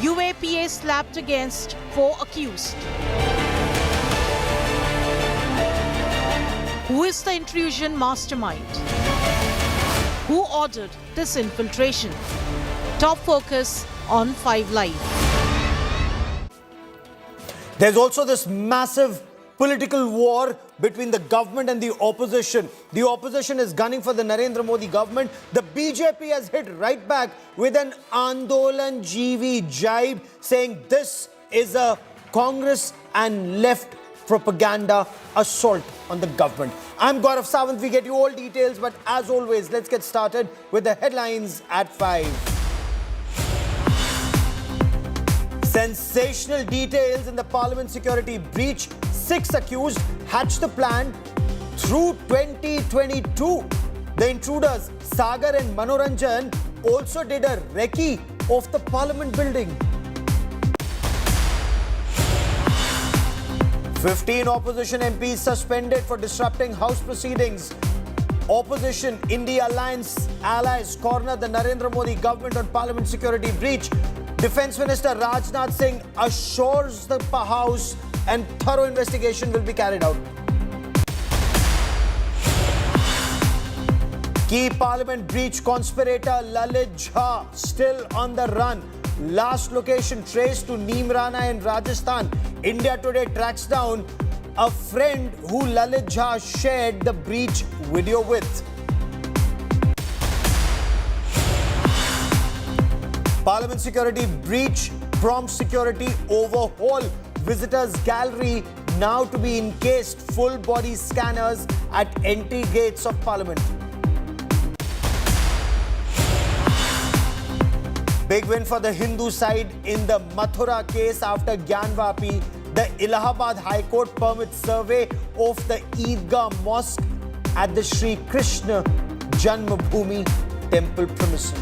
UAPA slapped against 4 accused. Who is the intrusion mastermind? Who ordered this infiltration? Top focus on 5 Live. There's also this massive political war between the government and the opposition. The opposition is gunning for the Narendra Modi government. The BJP has hit right back with an Andolan GV jibe, saying this is a Congress and left propaganda assault on the government. I'm Gaurav Sawant. We get you all details, but as always, let's get started with the headlines at 5. Sensational details in the parliament security breach. 6 accused hatched the plan through 2022. The intruders, Sagar and Manoranjan, also did a recce of the parliament building. 15 opposition MPs suspended for disrupting House proceedings. Opposition India Alliance allies corner the Narendra Modi government on parliament security breach. Defence Minister Rajnath Singh assures the House and thorough investigation will be carried out. Key parliament breach conspirator Lalit Shah still on the run. Last location traced to Neemrana in Rajasthan. India Today tracks down a friend who Lalit Shah shared the breach video with. Parliament security breach prompts security overhaul. Visitors gallery now to be encased. Full body scanners at entry gates of Parliament. Big win for the Hindu side in the Mathura case after Gyanvapi. The Allahabad High Court permits survey of the Eidgah mosque at the Sri Krishna Janmabhoomi temple premises.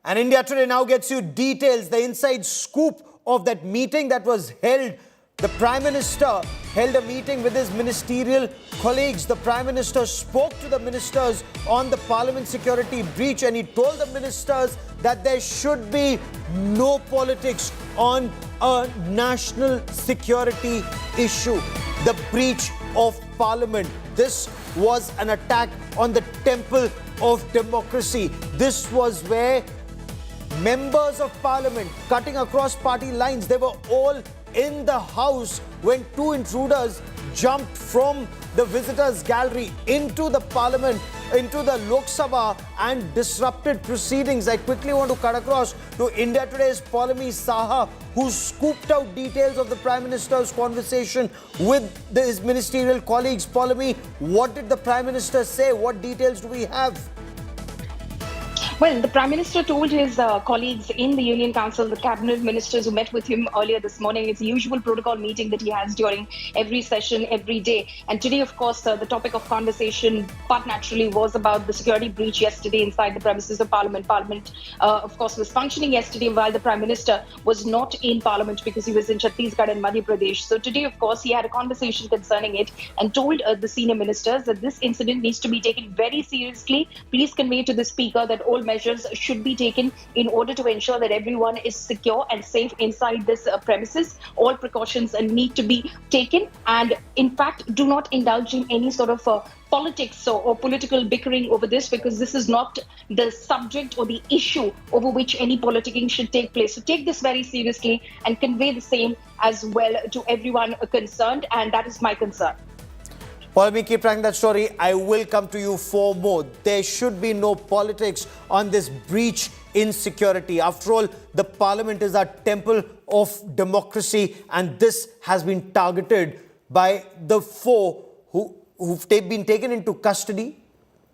And India Today now gets you details, the inside scoop of that meeting that was held. The Prime Minister held a meeting with his ministerial colleagues. The Prime Minister spoke to the ministers on the parliament security breach, and he told the ministers that there should be no politics on a national security issue. The breach of parliament. This was an attack on the temple of democracy. This was where members of parliament cutting across party lines, they were all in the house when 2 intruders jumped from the visitors gallery into the parliament, into the Lok Sabha, and disrupted proceedings. I quickly want to cut across to India Today's Paulami Saha, who scooped out details of the Prime Minister's conversation with his ministerial colleagues. Paulami, what did the Prime Minister say? What details do we have? Well, the Prime Minister told his colleagues in the Union Council, the cabinet ministers who met with him earlier this morning, it's a usual protocol meeting that he has during every session, every day. And today, of course, the topic of conversation, but naturally, was about the security breach yesterday inside the premises of Parliament. Parliament, of course, was functioning yesterday while the Prime Minister was not in Parliament because he was in Chhattisgarh and Madhya Pradesh. So today, of course, he had a conversation concerning it and told the senior ministers that this incident needs to be taken very seriously. Please convey to the Speaker that all measures should be taken in order to ensure that everyone is secure and safe inside this premises. All precautions need to be taken, and in fact, do not indulge in any sort of politics or political bickering over this, because this is not the subject or the issue over which any politicking should take place. So take this very seriously and convey the same as well to everyone concerned, and that is my concern. Paul, keep tracking that story. I will come to you for more. There should be no politics on this breach in security. After all, the parliament is our temple of democracy, and this has been targeted by the 4 who've been taken into custody.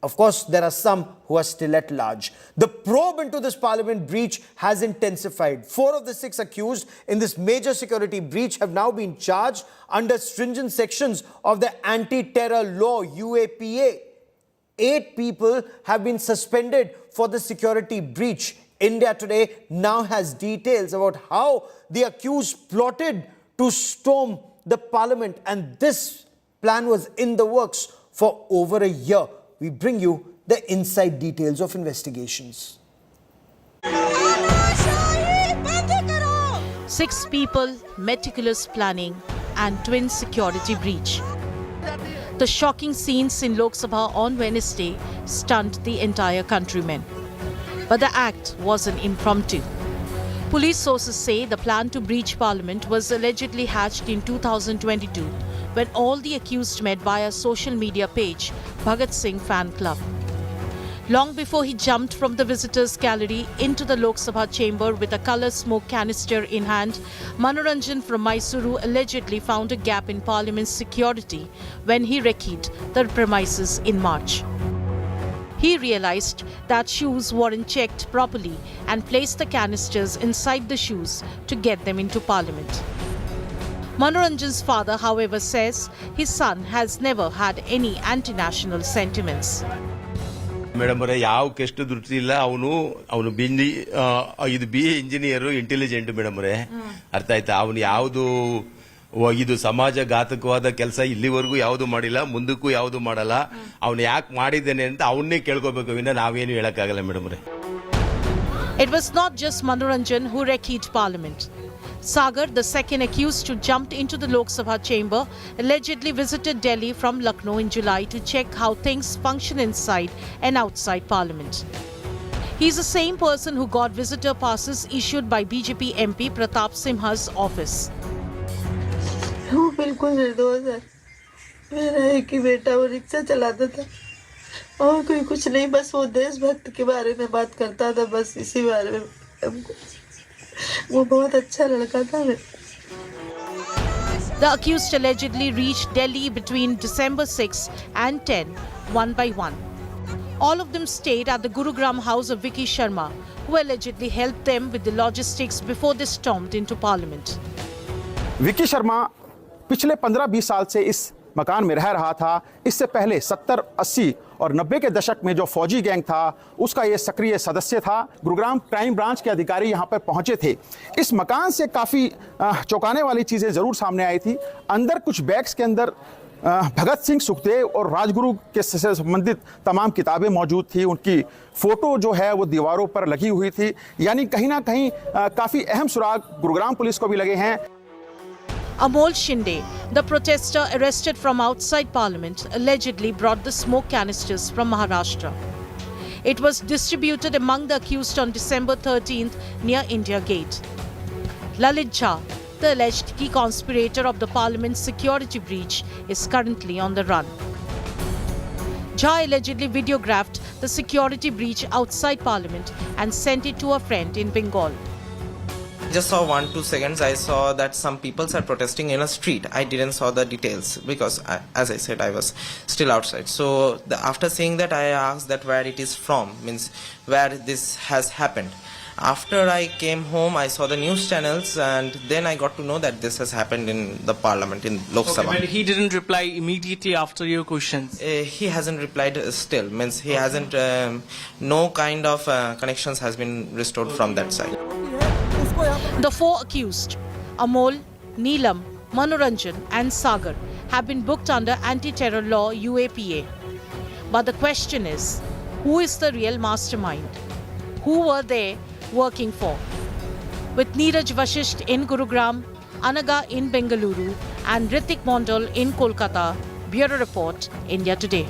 Of course, there are some who are still at large. The probe into this parliament breach has intensified. 4 of the 6 accused in this major security breach have now been charged under stringent sections of the anti-terror law, UAPA. 8 people have been suspended for the security breach. India Today now has details about how the accused plotted to storm the parliament, and this plan was in the works for over a year. We bring you the inside details of investigations. 6 people, meticulous planning and twin security breach. The shocking scenes in Lok Sabha on Wednesday stunned the entire countrymen. But the act was an impromptu. Police sources say the plan to breach parliament was allegedly hatched in 2022 when all the accused met via social media page Bhagat Singh Fan Club. Long before he jumped from the visitors' gallery into the Lok Sabha chamber with a colour smoke canister in hand, Manoranjan from Mysuru allegedly found a gap in Parliament's security when he recce'd the premises in March. He realised that shoes weren't checked properly and placed the canisters inside the shoes to get them into Parliament. Manoranjan's father, however, says his son has never had any anti-national sentiments. Madam ಅವರೇ ಯಾವ ಕೆಸ್ಟ್ ದೃಷ್ಟಿ ಇಲ್ಲ. ಅವನು ಇದು BA engineer, intelligent madam ಅವರೇ, ಅರ್ಥ ಆಯ್ತಾ. ಅವನು ಯಾವುದು ಇದು ಸಮಾಜಘಾತಕವಾದ ಕೆಲಸ ಇಲ್ಲಿವರೆಗೂ ಯಾವುದು ಮಾಡಿಲ್ಲ, ಮುಂದಕ್ಕೂ ಯಾವುದು ಮಾಡಲ್ಲ. ಅವನು ಯಾಕೆ ಮಾಡಿದ್ದೇನೆ ಅಂತ ಅವನ್ನೇ ಕೇಳ್ಕೋಬೇಕು, ವಿನ ನಾವೇನು ಹೇಳಕ್ಕಾಗಲ್ಲ ಮೇಡಮ್ ಅವರೇ. It was not just Manoranjan who wrecked Parliament. Sagar, the second accused who jumped into the Lok Sabha chamber, allegedly visited Delhi from Lucknow in July to check how things function inside and outside Parliament. He is the same person who got visitor passes issued by BJP MP Pratap Simha's office. वो बिल्कुल निर्दोष है. मेरा एक ही बेटा वो rickshaw चलाता था और कोई कुछ नहीं, बस वो देशभक्त के बारे में बात करता था, बस इसी बारे में हमको. वो बहुत अच्छा लड़का था. The accused allegedly reached Delhi between December 6 and 10, one by one. All of them stayed at the Gurugram house of Vicky Sharma, who allegedly helped them with the logistics before they stormed into Parliament. Vicky Sharma पिछले 15-20 साल से इस मकान में रह रहा था. इससे पहले 70, 80 और 90 के दशक में जो फौजी गैंग था उसका ये सक्रिय सदस्य था. गुरुग्राम क्राइम ब्रांच के अधिकारी यहाँ पर पहुंचे थे. इस मकान से काफ़ी चौंकाने वाली चीज़ें ज़रूर सामने आई थी. अंदर कुछ बैग्स के अंदर भगत सिंह, सुखदेव और राजगुरु के से संबंधित तमाम किताबें मौजूद थी. उनकी फ़ोटो जो है वो दीवारों पर लगी हुई थी. यानी कहीं ना कहीं काफ़ी अहम सुराग गुरुग्राम पुलिस को भी लगे हैं. Amol Shinde, the protester arrested from outside Parliament, allegedly brought the smoke canisters from Maharashtra. It was distributed among the accused on December 13th near India Gate. Lalit Shah, the alleged key conspirator of the Parliament's security breach, is currently on the run. Shah allegedly videographed the security breach outside Parliament and sent it to a friend in Bengal. Just saw 1-2 seconds. I saw that some people are protesting in a street. I didn't saw the details because as I said, I was still outside. So after seeing that, I asked that where it is from, means where this has happened. After I came home, I saw the news channels and then I got to know that this has happened in the parliament in Lok Sabha. But he didn't reply immediately after your questions? He hasn't replied still, means he hasn't, no kind of connections has been restored from that side. The 4 accused, Amol, Neelam, Manoranjan and Sagar, have been booked under anti-terror law UAPA. But the question is, who is the real mastermind? Who were they working for? With Neeraj Vashisht in Gurugram, Anaga in Bengaluru and Ritik Mondal in Kolkata, Bureau Report, India Today.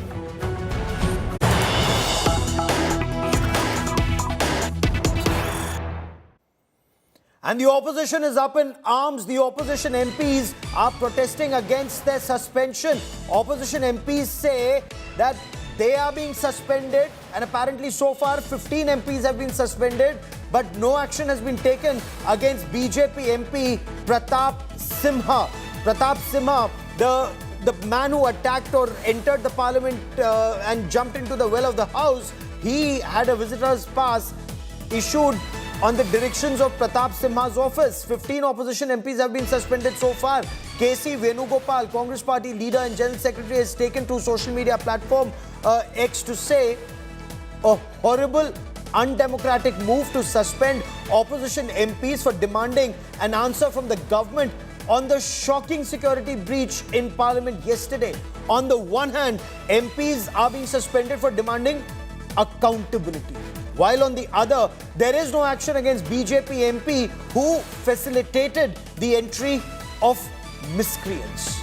And the opposition is up in arms. The opposition MPs are protesting against their suspension. Opposition MPs say that they are being suspended, and apparently so far 15 MPs have been suspended, but no action has been taken against BJP MP Pratap Simha. Pratap Simha, the man who attacked or entered the parliament and jumped into the well of the house, he had a visitor's pass issued on the directions of Pratap Simha's office. 15 opposition MPs have been suspended so far. KC Venugopal, Congress Party leader and General Secretary, has taken to social media platform X to say a horrible undemocratic move to suspend opposition MPs for demanding an answer from the government on the shocking security breach in Parliament yesterday. On the one hand, MPs are being suspended for demanding accountability, while on the other, there is no action against BJP MP who facilitated the entry of miscreants.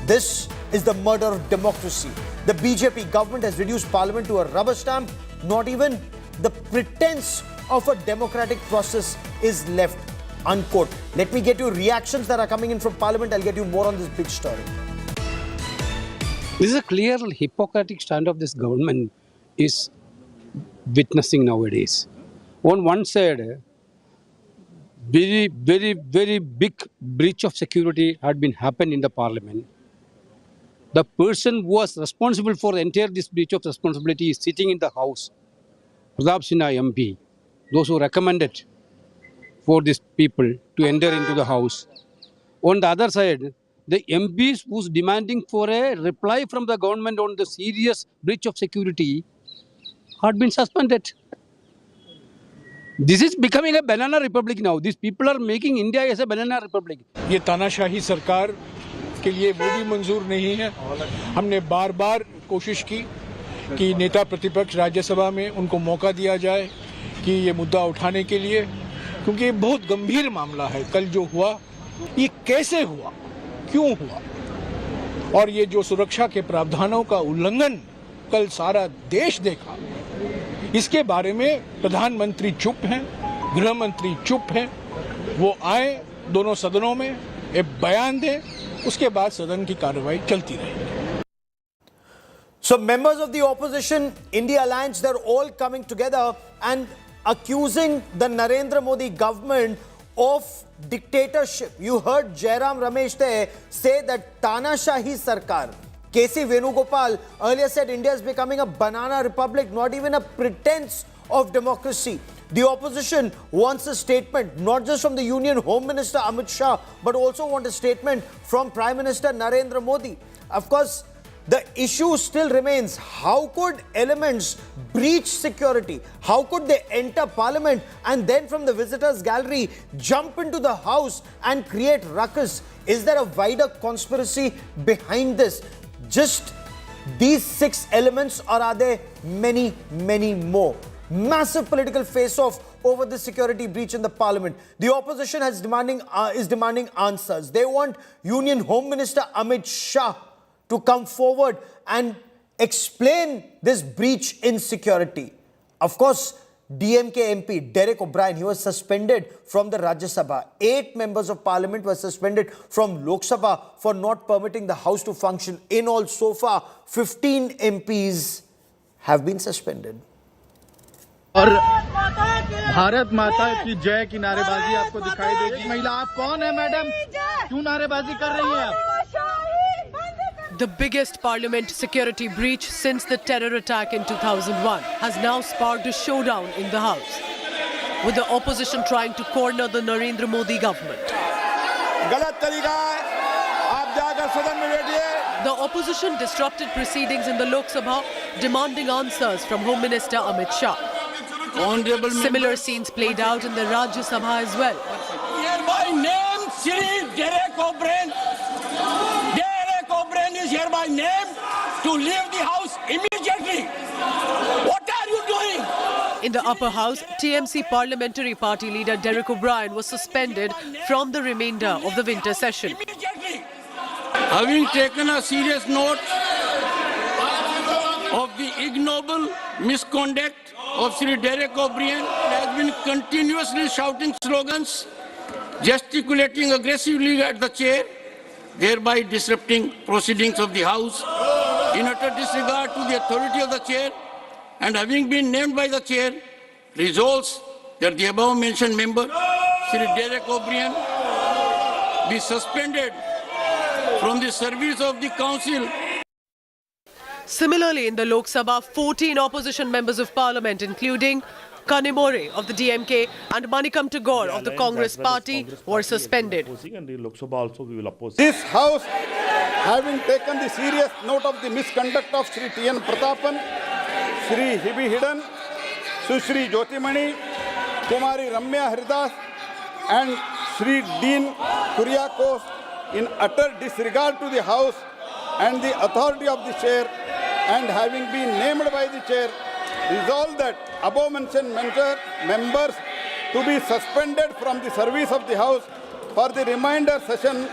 This is the murder of democracy. The BJP government has reduced Parliament to a rubber stamp. Not even the pretense of a democratic process is left. Unquote. Let me get you reactions that are coming in from Parliament. I'll get you more on this big story. This is a clear hypocritic stand of this government is witnessing nowadays. On one side, very big breach of security had been happened in the Parliament. The person who was responsible for entire this breach of responsibility is sitting in the House, Pratap Simha MP. Those who recommended for these people to enter into the House. On the other side, the MPs who's demanding for a reply from the government on the serious breach of security had been suspended. This is becoming a banana republic now. These people are making India as a banana republic. ये तानाशाही सरकार के लिए वो भी मंजूर नहीं है। हमने बार बार कोशिश की कि नेता प्रतिपक्ष राज्यसभा में उनको मौका दिया जाए कि ये मुद्दा उठाने के लिए, क्योंकि ये बहुत गंभीर मामला है। कल जो हुआ, ये कैसे हुआ, क्यों हुआ, और ये जो सुरक्षा के प्रावधानों का उल्लंघन कल सारा देश देखा, इसके बारे में प्रधानमंत्री चुप हैं, गृह मंत्री चुप हैं। वो आए दोनों सदनों में एक बयान दें, उसके बाद सदन की कार्रवाई चलती रहेगी। So members of the opposition, India Alliance, they're all coming together and accusing the Narendra Modi government of dictatorship. You heard Jairam Ramesh there say that Tanashahi Sarkar. KC Venugopal earlier said India is becoming a banana republic, not even a pretense of democracy. The opposition wants a statement, not just from the Union Home Minister Amit Shah, but also want a statement from Prime Minister Narendra Modi. Of course, the issue still remains, how could elements breach security? How could they enter Parliament and then from the visitors gallery jump into the house and create ruckus? Is there a wider conspiracy behind this? Just these 6 elements, or are there many more? Massive political face-off over the security breach in the Parliament. The opposition is demanding answers. They want Union Home Minister Amit Shah to come forward and explain this breach in security. Of course, DMK MP Derek O'Brien, he was suspended from the Rajya Sabha. 8 members of Parliament were suspended from Lok Sabha for not permitting the House to function. In all, so far, 15 MPs have been suspended. और भारत माता की जय की नारेबाजी आपको दिखाई देगी। महिला, आप कौन है मैडम? क्यों नारेबाजी कर रही हैं आप? The biggest parliament security breach since the terror attack in 2001 has now sparked a showdown in the House, with the opposition trying to corner the Narendra Modi government. गलत तरीका है, आप जाकर सदन में बैठिए। The opposition disrupted proceedings in the Lok Sabha, demanding answers from Home Minister Amit Shah. Similar scenes played out in the Rajya Sabha as well. Hereby name Shri Derek O'Brien. Derek O'Brien is hereby named to leave the house immediately. What are you doing? In the upper house, TMC parliamentary party leader Derek O'Brien was suspended from the remainder of the winter session. Immediately. Having taken a serious note of the ignoble misconduct of Sri Derek O'Brien, has been continuously shouting slogans, gesticulating aggressively at the chair, thereby disrupting proceedings of the House in utter disregard to the authority of the chair, and having been named by the chair, resolves that the above mentioned member, Sri Derek O'Brien, be suspended from the service of the Council. Similarly, in the Lok Sabha, 14 opposition members of parliament, including Kanimore of the DMK and Manikam Tagore of the Congress party, were suspended. This House, having taken the serious note of the misconduct of Sri T.N. Pratapan, Sri Hibi Hidden, Sushri Jyotimani, Kumari Ramya Haridas, and Sri Dean Kuriakos, in utter disregard to the House and the authority of the chair, and having been named by the chair, resolve that above mentioned members to be suspended from the service of the House for the remainder session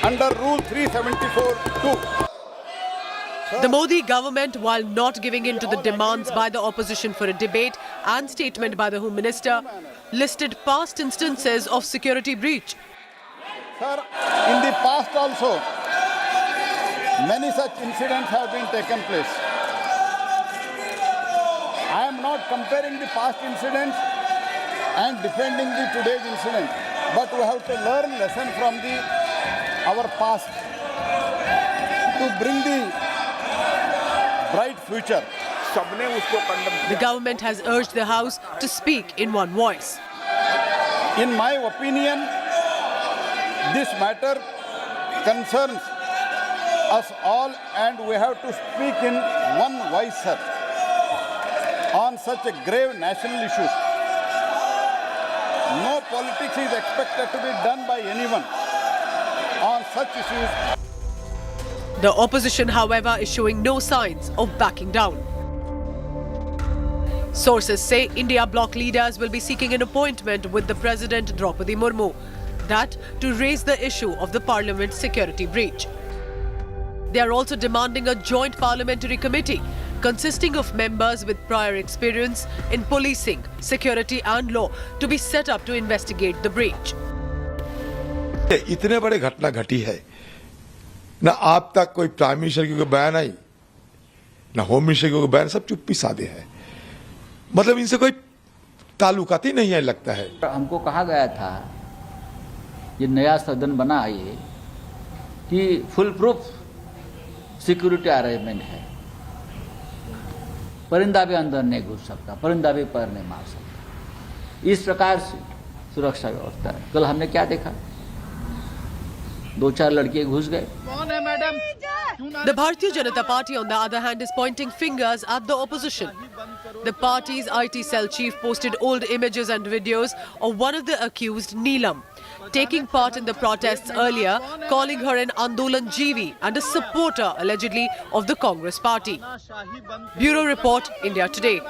under Rule 374(2). The Modi government, while not giving in to the demands by the opposition for a debate and statement by the Home Minister, listed past instances of security breach. Sir, in the past also, many such incidents have been taken place. I am not comparing the past incidents and defending the today's incident, but we have to learn lesson from our past to bring the bright future. The government has urged the House to speak in one voice. In my opinion, this matter concerns us all, and we have to speak in one voice, sir, on such a grave national issue. No politics is expected to be done by anyone on such issues. The opposition, however, is showing no signs of backing down. Sources say India bloc leaders will be seeking an appointment with the President Draupadi Murmu, that to raise the issue of the Parliament's security breach. They are also demanding a joint parliamentary committee consisting of members with prior experience in policing, security and law to be set up to investigate the breach. इतने बड़े घटना घटी है, ना आप तक कोई prime minister की कोई बयान आई, ना होम मिनिस्टर की कोई बयान, सब चुप्पी साधे हैं। मतलब इनसे कोई ताल्लुकात ही नहीं है लगता है। हमको कहा गया था ये नया सदन बना है कि फुल प्रूफ सिक्योरिटी अरेंजमेंट है, परिंदा भी अंदर नहीं घुस सकता, परिंदा भी पैर नहीं मार सकता, इस प्रकार से सुरक्षा व्यवस्था है। कल हमने क्या देखा, 2-4 लड़के घुस गए। कौन है madam? The Bharatiya Janata Party, on the other hand, is pointing fingers at the opposition. The party's IT cell chief posted old images and videos of one of the accused, Neelam, taking part in the protests earlier, calling her an Andolan Jeevi and a supporter, allegedly, of the Congress party. Bureau Report, India Today.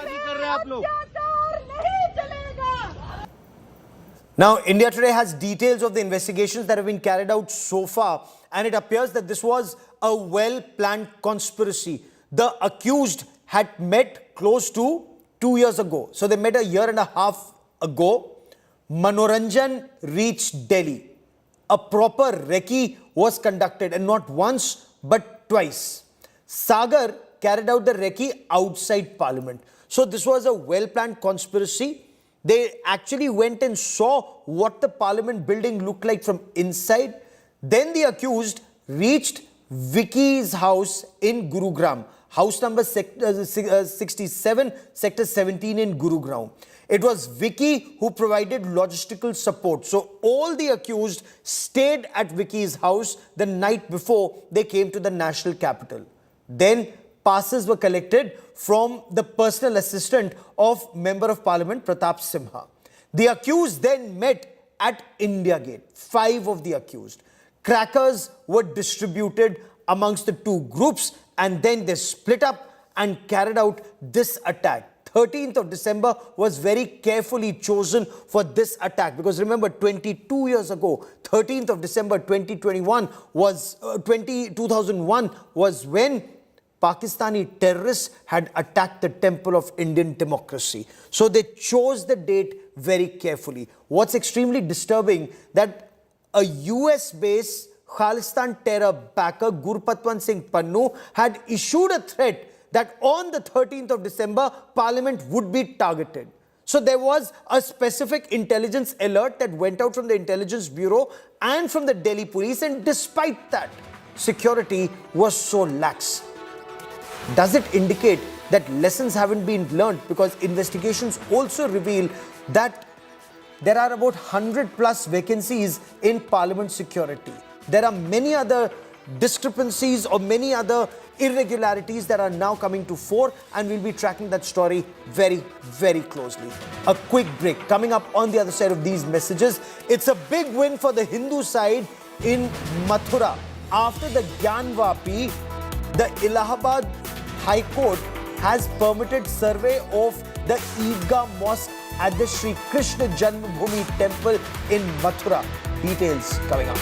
Now, India Today has details of the investigations that have been carried out so far, and it appears that this was a well-planned conspiracy. The accused had met close to 2 years ago. So they met a year and a half ago. Manoranjan reached Delhi. A proper recce was conducted, and not once but twice. Sagar carried out the recce outside Parliament. So this was a well-planned conspiracy. They actually went and saw what the Parliament building looked like from inside. Then the accused reached Vicky's house in Gurugram, house number 67, sector 17 in Gurugram. It was Vicky who provided logistical support. So all the accused stayed at Vicky's house the night before they came to the national capital. Then passes were collected from the personal assistant of Member of Parliament Pratap Simha. The accused then met at India Gate, 5 of the accused. Crackers were distributed amongst the two groups, and then they split up and carried out this attack. 13th of December was very carefully chosen for this attack, because remember, 22 years ago, 13th of December 2001 was 2001 was when Pakistani terrorists had attacked the temple of Indian democracy. So they chose the date very carefully. What's extremely disturbing, that a US-based Khalistan terror backer, Gurpatwan Singh Pannu, had issued a threat that on the 13th of December, Parliament would be targeted. So there was a specific intelligence alert that went out from the Intelligence Bureau and from the Delhi police, and despite that, security was so lax. Does it indicate that lessons haven't been learned? Because investigations also reveal that there are about 100 plus vacancies in Parliament security. There are many other discrepancies or many other irregularities that are now coming to fore, and we'll be tracking that story very, very closely. A quick break. Coming up on the other side of these messages, it's a big win for the Hindu side in Mathura. After the Gyanvapi, the Allahabad High Court has permitted survey of the Eidgah Mosque at the Sri Krishna Janmabhoomi Temple in Mathura. Details coming up.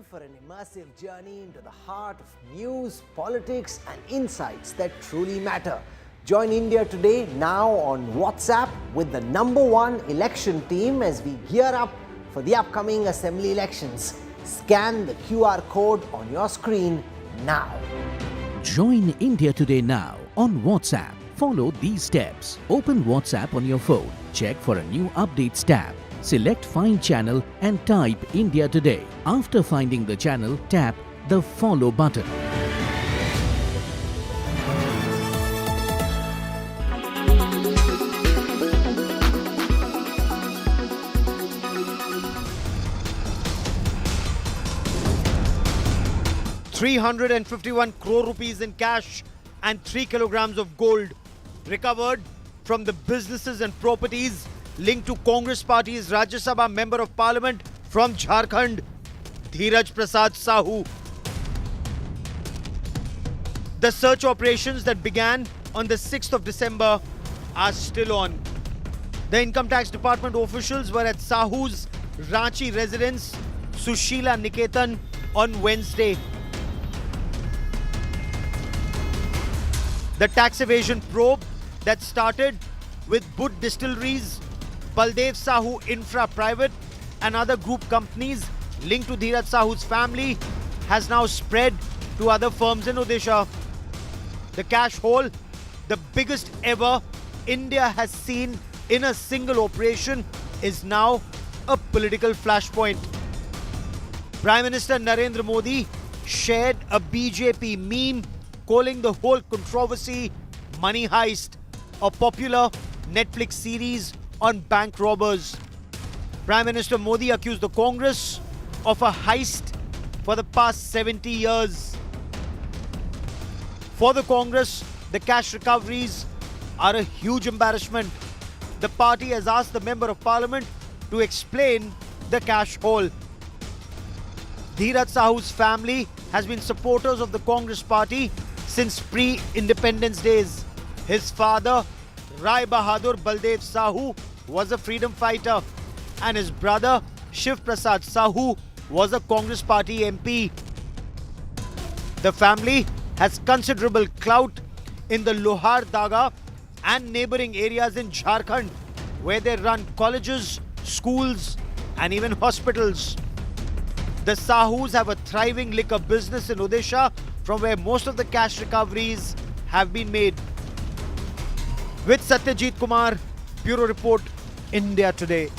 For an immersive journey into the heart of news, politics and insights that truly matter. Join India Today now on WhatsApp with the #1 election team as we gear up for the upcoming assembly elections. Scan the QR code on your screen now. Join India Today now on WhatsApp. Follow these steps. Open WhatsApp on your phone. Check for a new updates tab. Select Find Channel and type India Today. After finding the channel, tap the Follow button. ₹351 crore in cash and 3 kilograms of gold recovered from the businesses and properties linked to Congress Party's Rajya Sabha Member of Parliament from Jharkhand, Dheeraj Prasad Sahu. The search operations that began on the 6th of December are still on. The Income Tax Department officials were at Sahu's Ranchi residence, Sushila Niketan, on Wednesday. The tax evasion probe that started with Bud Distilleries, Baldev Sahu Infra Private and other group companies linked to Dheeraj Sahu's family has now spread to other firms in Odisha. The cash haul, the biggest ever India has seen in a single operation, is now a political flashpoint. Prime Minister Narendra Modi shared a BJP meme calling the whole controversy Money Heist, a popular Netflix series on bank robbers. Prime Minister Modi accused the Congress of a heist for the past 70 years. For the Congress, the cash recoveries are a huge embarrassment. The party has asked the Member of Parliament to explain the cash haul. Dheeraj Sahu's family has been supporters of the Congress Party since pre-independence days. His father, Rai Bahadur Baldev Sahu, was a freedom fighter and his brother, Shiv Prasad Sahu, was a Congress Party MP. The family has considerable clout in the Lohar Daga and neighbouring areas in Jharkhand, where they run colleges, schools and even hospitals. The Sahus have a thriving liquor business in Odisha, from where most of the cash recoveries have been made. With Satyajit Kumar, Bureau Report, India Today.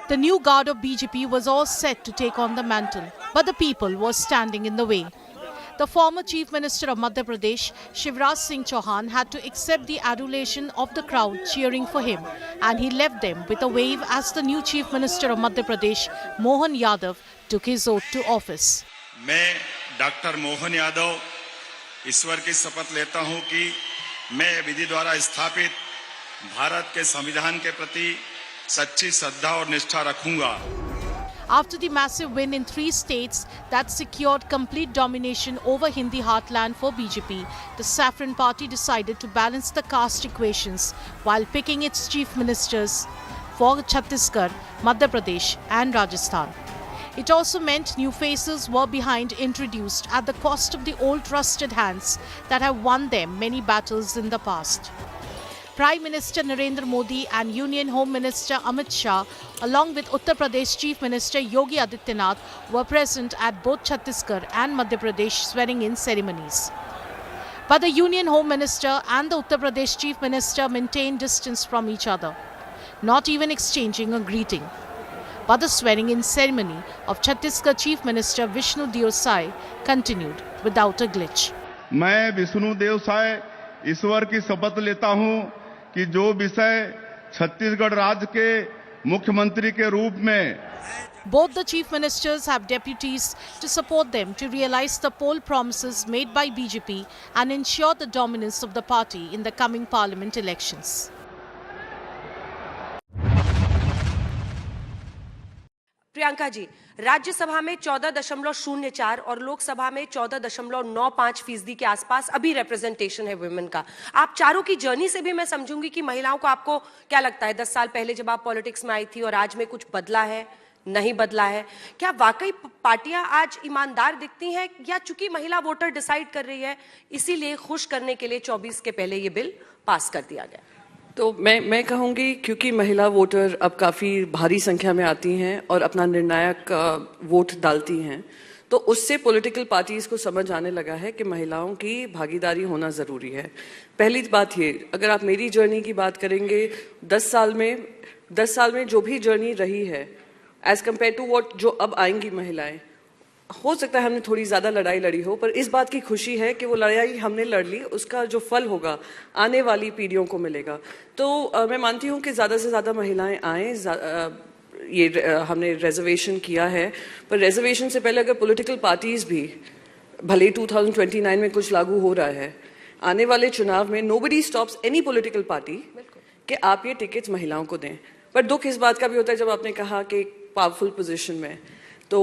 The new guard of BJP was all set to take on the mantle, but the people were standing in the way. The former Chief Minister of Madhya Pradesh, Shivraj Singh Chauhan, had to accept the adulation of the crowd cheering for him, and he left them with a wave as the new Chief Minister of Madhya Pradesh, Mohan Yadav, took his oath to office. मैं doctor Mohan Yadav ईश्वर की शपथ लेता हूं कि मैं विधि द्वारा स्थापित भारत के संविधान के प्रति सच्ची श्रद्धा और निष्ठा रखूंगा. After the massive win in 3 states that secured complete domination over Hindi heartland for BJP, the Saffron Party decided to balance the caste equations while picking its chief ministers for Chhattisgarh, Madhya Pradesh and Rajasthan. It also meant new faces were behind introduced at the cost of the old trusted hands that have won them many battles in the past. Prime Minister Narendra Modi and Union Home Minister Amit Shah, along with Uttar Pradesh Chief Minister Yogi Adityanath, were present at both Chhattisgarh and Madhya Pradesh swearing-in ceremonies. But the Union Home Minister and the Uttar Pradesh Chief Minister maintained distance from each other, not even exchanging a greeting. But the swearing-in ceremony of Chhattisgarh Chief Minister Vishnu Deo Sai continued without a glitch. मैं विष्णु देव साय ईश्वर की शपथ लेता हूं कि जो विषय छत्तीसगढ़ राज्य के मुख्यमंत्री के रूप में Both the chief ministers have deputies to support them to realize the poll promises made by BJP and ensure the dominance of the party in the coming parliament elections. Priyanka ji, Rajya Sabha में 14.04 और लोकसभा में 14.95% के आसपास अभी रिप्रेजेंटेशन है वुमेन का. आप चारों की जर्नी से भी मैं समझूंगी कि महिलाओं को आपको क्या लगता है 10 साल पहले जब आप पॉलिटिक्स में आई थी और आज में कुछ बदला है, नहीं बदला है? क्या वाकई पार्टियां आज ईमानदार दिखती हैं या चूंकि महिला वोटर डिसाइड कर रही है इसीलिए खुश करने के लिए 24 के पहले ये बिल पास कर दिया गया? तो मैं कहूँगी क्योंकि महिला वोटर अब काफ़ी भारी संख्या में आती हैं और अपना निर्णायक वोट डालती हैं, तो उससे पॉलिटिकल पार्टीज़ को समझ आने लगा है कि महिलाओं की भागीदारी होना ज़रूरी है. पहली बात ये, अगर आप मेरी जर्नी की बात करेंगे 10 साल में जो भी जर्नी रही है एज़ कम्पेयर टू वॉट जो अब आएंगी महिलाएं, हो सकता है हमने थोड़ी ज़्यादा लड़ाई लड़ी हो, पर इस बात की खुशी है कि वो लड़ाई हमने लड़ ली, उसका जो फल होगा आने वाली पीढ़ियों को मिलेगा. तो मैं मानती हूँ कि ज़्यादा से ज़्यादा महिलाएं आएँ. ये हमने रिजर्वेशन किया है, पर रिजर्वेशन से पहले अगर पॉलिटिकल पार्टीज़ भी, भले 2029 में कुछ लागू हो रहा है, आने वाले चुनाव में nobody stops any political party कि आप ये टिकट्स महिलाओं को दें. पर दुख इस बात का भी होता है जब आपने कहा कि पावरफुल पोजीशन में, तो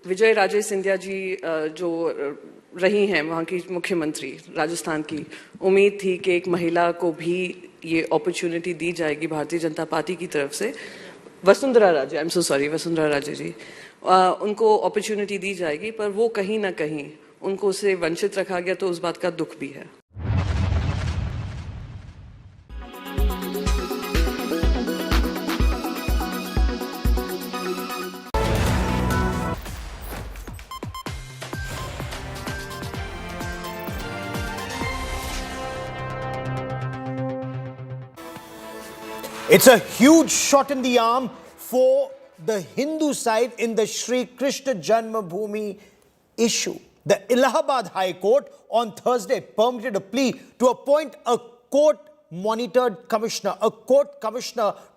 विजय राजे सिंधिया जी जो रही हैं वहाँ की मुख्यमंत्री राजस्थान की, उम्मीद थी कि एक महिला को भी ये अपॉर्चुनिटी दी जाएगी भारतीय जनता पार्टी की तरफ से. वसुंधरा राजे जी, उनको अपॉर्चुनिटी दी जाएगी, पर वो कहीं ना कहीं उनको उससे वंचित रखा गया, तो उस बात का दुख भी है. It's a huge shot in the arm for the Hindu side in the Shri Krishna Janmabhoomi issue. The Allahabad High Court on Thursday permitted a plea to appoint a court-monitored commissioner,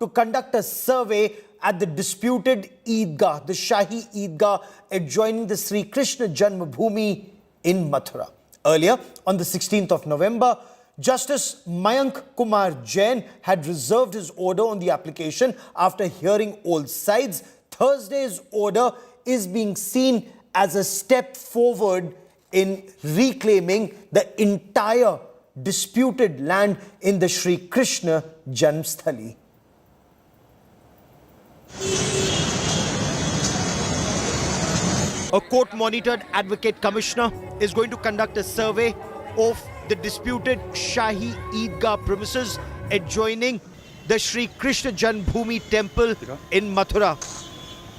to conduct a survey at the disputed Eidgah, the Shahi Eidgah adjoining the Shri Krishna Janmabhoomi in Mathura. Earlier, on the 16th of November, Justice Mayank Kumar Jain had reserved his order on the application after hearing all sides. Thursday's order is being seen as a step forward in reclaiming the entire disputed land in the Shri Krishna Janmsthali. A court-monitored advocate commissioner is going to conduct a survey of the disputed Shahi Eidgah premises adjoining the Shri Krishna Janmabhoomi temple in Mathura.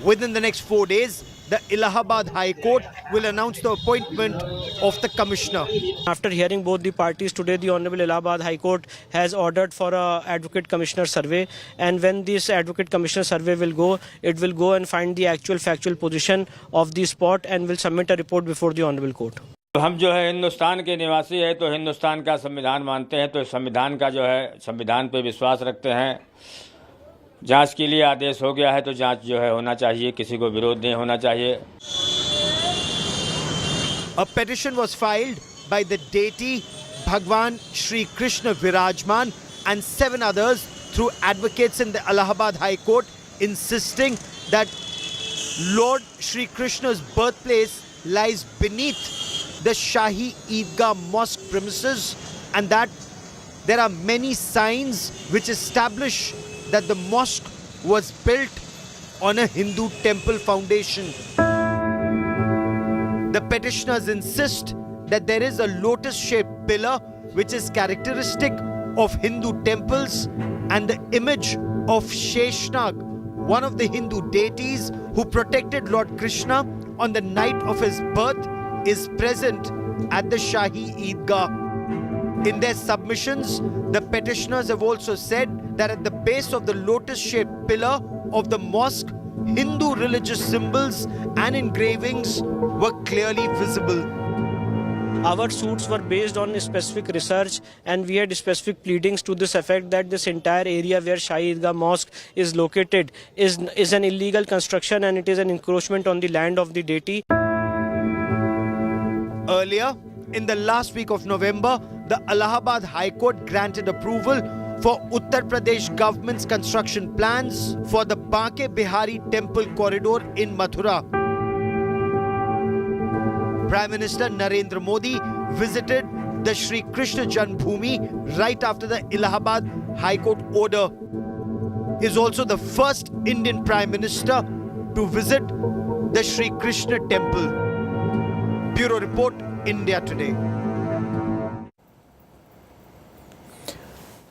Within the next 4 days, the Allahabad High Court will announce the appointment of the commissioner. After hearing both the parties today, the Honorable Allahabad High Court has ordered for a Advocate Commissioner survey, and when this Advocate Commissioner survey will go, it will go and find the actual factual position of the spot and will submit a report before the Honorable Court. हम जो है हिंदुस्तान के निवासी है तो हिंदुस्तान का संविधान मानते हैं, तो संविधान का जो है संविधान पे विश्वास रखते हैं। जांच के लिए आदेश हो गया है तो जांच जो है होना चाहिए, किसी को विरोध नहीं होना चाहिए। A petition was filed by the deity Bhagwan Shri Krishna Virajman and 7 others through advocates in the Allahabad High Court, insisting that Lord Shri Krishna's birthplace lies beneath the Shahi Eidgah mosque premises, and that there are many signs which establish that the mosque was built on a Hindu temple foundation. The petitioners insist that there is a lotus-shaped pillar which is characteristic of Hindu temples, and the image of Sheshnag, one of the Hindu deities who protected Lord Krishna on the night of his birth, is present at the Shahi Eidgah. In their submissions, the petitioners have also said that at the base of the lotus-shaped pillar of the mosque, Hindu religious symbols and engravings were clearly visible. Our suits were based on specific research, and we had specific pleadings to this effect that this entire area where Shahi Eidgah Mosque is located is an illegal construction, and it is an encroachment on the land of the deity. Earlier, in the last week of November, the Allahabad High Court granted approval for Uttar Pradesh government's construction plans for the Banke Bihari Temple corridor in Mathura. Prime Minister Narendra Modi visited the Shri Krishna Janmabhoomi right after the Allahabad High Court order. He is also the first Indian Prime Minister to visit the Shri Krishna Temple. Bureau Report, India Today.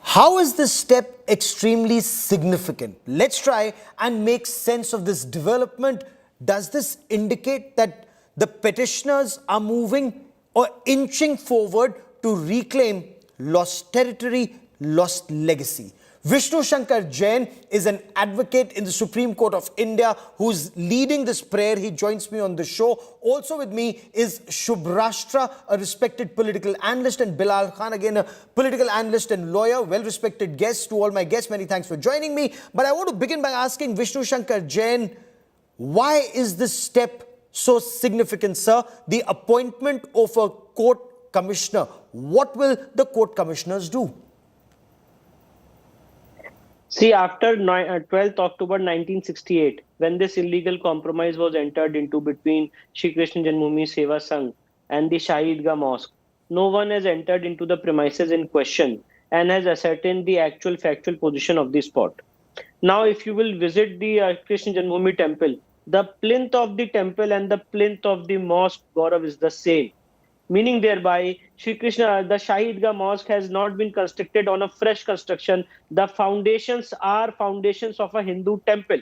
How is this step extremely significant? Let's try and make sense of this development. Does this indicate that the petitioners are moving or inching forward to reclaim lost territory, lost legacy? Vishnu Shankar Jain is an advocate in the Supreme Court of India who's leading this prayer. He joins me on the show. Also with me is Shubhrashtra, a respected political analyst, and Bilal Khan, again a political analyst and lawyer, well-respected guest. To all my guests, many thanks for joining me. But I want to begin by asking Vishnu Shankar Jain, why is this step so significant, sir? The appointment of a court commissioner. What will the court commissioners do? See, after 12th October 1968, when this illegal compromise was entered into between Shri Krishna Janmabhoomi Seva Sangh and the Shahi Eidgah Mosque, no one has entered into the premises in question and has ascertained the actual factual position of the spot. Now, if you will visit the Krishna Janmabhoomi temple, the plinth of the temple and the plinth of the mosque, Gaurav, is the same. Meaning thereby, Shri Krishna, the Shahi Eidgah Mosque has not been constructed on a fresh construction. The foundations are foundations of a Hindu temple.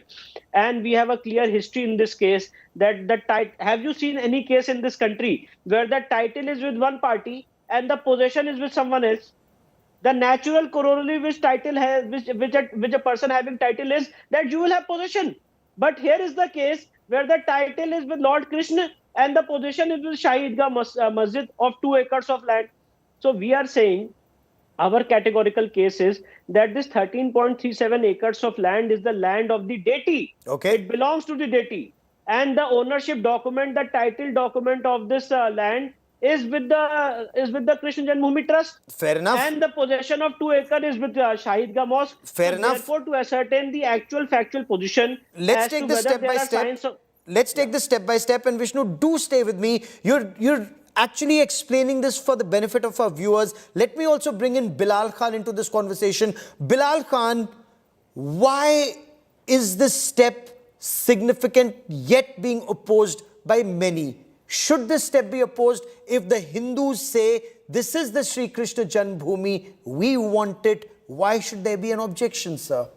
And we have a clear history in this case that the title, have you seen any case in this country where the title is with one party and the possession is with someone else? The natural corollary which title has, which a person having title is that you will have possession. But here is the case where the title is with Lord Krishna and the possession is with Shahi Eidgah Masjid of 2 acres of land. So we are saying our categorical case is that this 13.37 acres of land is the land of the deity. Okay. It belongs to the deity. And the ownership document, the title document of this land is with the Krishna Janmabhoomi Trust. Fair enough. And the possession of 2 acres is with Shahi Eidgah Mosque. Fair enough. Therefore, to ascertain the actual factual position, let's take this step by step. Let's take this step by step. And Vishnu, do stay with me. You're actually explaining this for the benefit of our viewers. Let me also bring in Bilal Khan into this conversation. Bilal Khan, why is this step significant yet being opposed by many? Should this step be opposed if the Hindus say this is the Sri Krishna Janmabhoomi, we want it? Why should there be an objection, sir?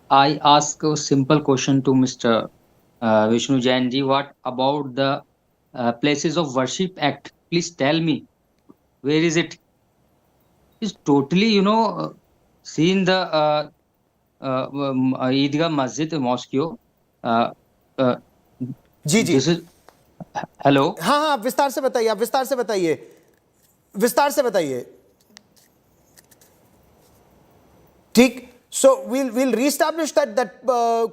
I ask a simple question to Mr. Vishnu Jain ji, what about the Places of Worship Act? Please tell me, where is it? It's totally, seen the Eidgah Masjid, mosque. Uh, uh, ji ji this is hello. हाँ हाँ, विस्तार से बताइए, आप विस्तार से बताइए, विस्तार से बताइए. ठीक. So we'll reestablish that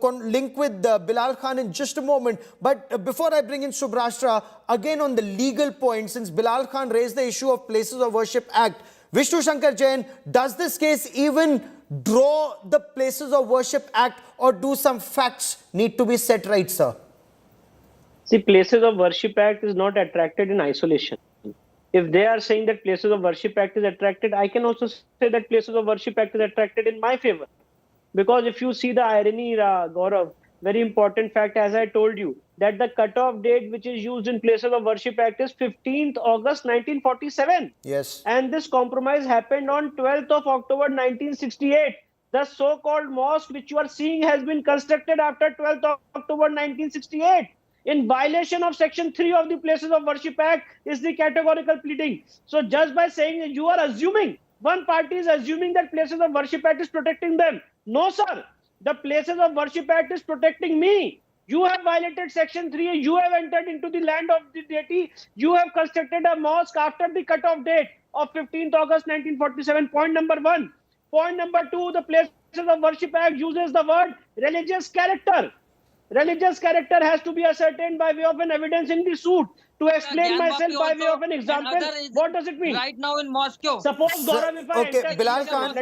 link with Bilal Khan in just a moment. But before I bring in Subhrashtra, again on the legal point, since Bilal Khan raised the issue of Places of Worship Act, Vishnu Shankar Jain, does this case even draw the Places of Worship Act, or do some facts need to be set right, sir? See, Places of Worship Act is not attracted in isolation. If they are saying that Places of Worship Act is attracted, I can also say that Places of Worship Act is attracted in my favor. Because if you see the irony, Gaurav, very important fact, as I told you, that the cutoff date which is used in Places of Worship Act is 15th August 1947. Yes. And this compromise happened on 12th of October 1968. The so-called mosque which you are seeing has been constructed after 12th of October 1968. In violation of Section 3 of the Places of Worship Act is the categorical pleading. So just by saying that you are assuming, one party is assuming that Places of Worship Act is protecting them. No, sir. The Places of Worship Act is protecting me. You have violated Section 3. You have entered into the land of the deity. You have constructed a mosque after the cutoff date of 15th August 1947. Point number one. Point number two, the Places of Worship Act uses the word religious character. Religious character has to be ascertained by way of an evidence in the suit. To explain myself by way of an example, what does it mean? Right now in Moscow. Suppose, Gaurav, if I Okay, enter...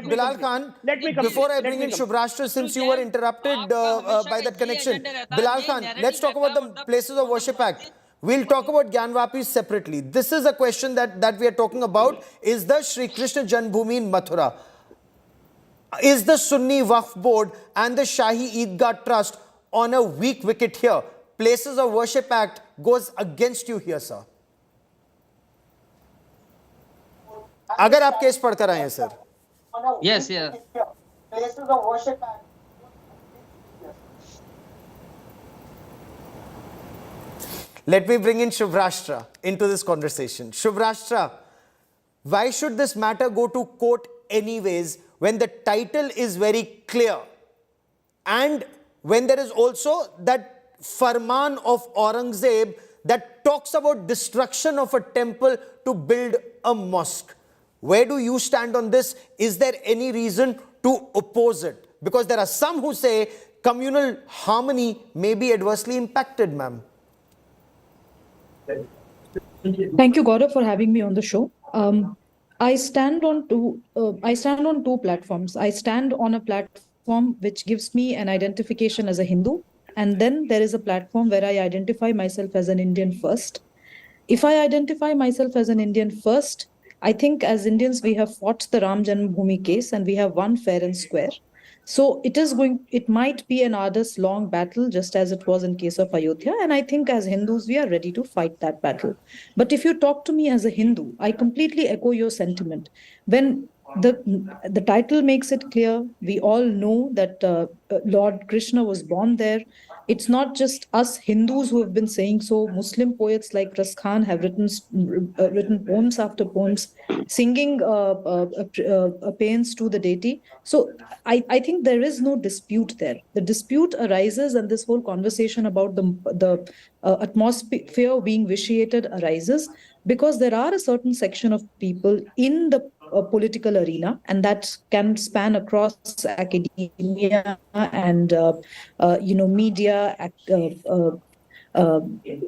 Bilal Khan, before I bring in Subhrashtra, since you were interrupted by that connection, Bilal Khan, let's talk about the Places of Worship Act. We'll talk about Gyanvapis separately. This is a question that we are talking about, is the Shri Krishna Janmabhoomi in Mathura. Is the Sunni Waqf Board and the Shahi Eidgah Trust on a weak wicket here? Places of Worship Act goes against you here, sir. अगर आप case पढ़कर आए हैं, sir. Yes, yeah. Places of Worship Act. Let me bring in Subhrashtra into this conversation. Subhrashtra, why should this matter go to court anyways when the title is very clear, and when there is also that Farman of Aurangzeb that talks about destruction of a temple to build a mosque? Where do you stand on this? Is there any reason to oppose it? Because there are some who say communal harmony may be adversely impacted, ma'am. Thank you, Gaurav, for having me on the show. I stand on two platforms. I stand on a platform which gives me an identification as a Hindu, and then there is a platform where I identify myself as an Indian first. If I identify myself as an Indian first, I think as Indians we have fought the Ram Janmabhoomi case and we have won fair and square. So it might be an arduous, long battle, just as it was in case of Ayodhya. And I think as Hindus, we are ready to fight that battle. But if you talk to me as a Hindu, I completely echo your sentiment. When the title makes it clear, we all know that Lord Krishna was born there. It's not just us Hindus who have been saying so. Muslim poets like Ras Khan have written poems after poems, singing paeans to the deity. So I think there is no dispute there. The dispute arises, and this whole conversation about the atmosphere being vitiated arises because there are a certain section of people in the political arena, and that can span across academia and media,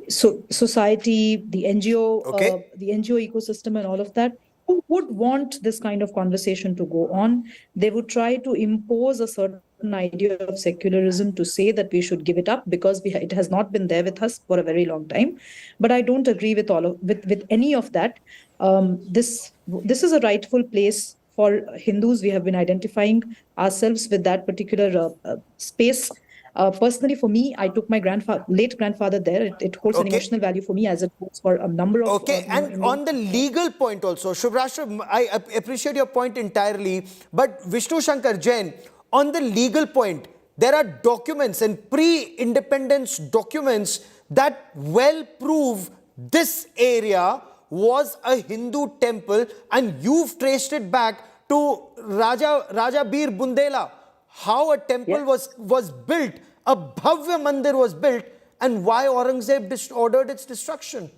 society, the NGO, the NGO ecosystem, and all of that, who would want this kind of conversation to go on. They would try to impose a certain idea of secularism to say that we should give it up because it has not been there with us for a very long time. But I don't agree with with any of that. This is a rightful place for Hindus. We have been identifying ourselves with that particular space. Personally, for me, I took my late grandfather there. It holds an emotional value for me as it holds for a number of... and on the legal point also, Subhrashtra, I appreciate your point entirely, but Vishnu Shankar Jain, on the legal point, There are documents and pre-independence documents that well prove this area was a Hindu temple, and you've traced it back to Raja Bir Bundela. How a temple was built, a Bhavya Mandir was built, and why Aurangzeb ordered its destruction.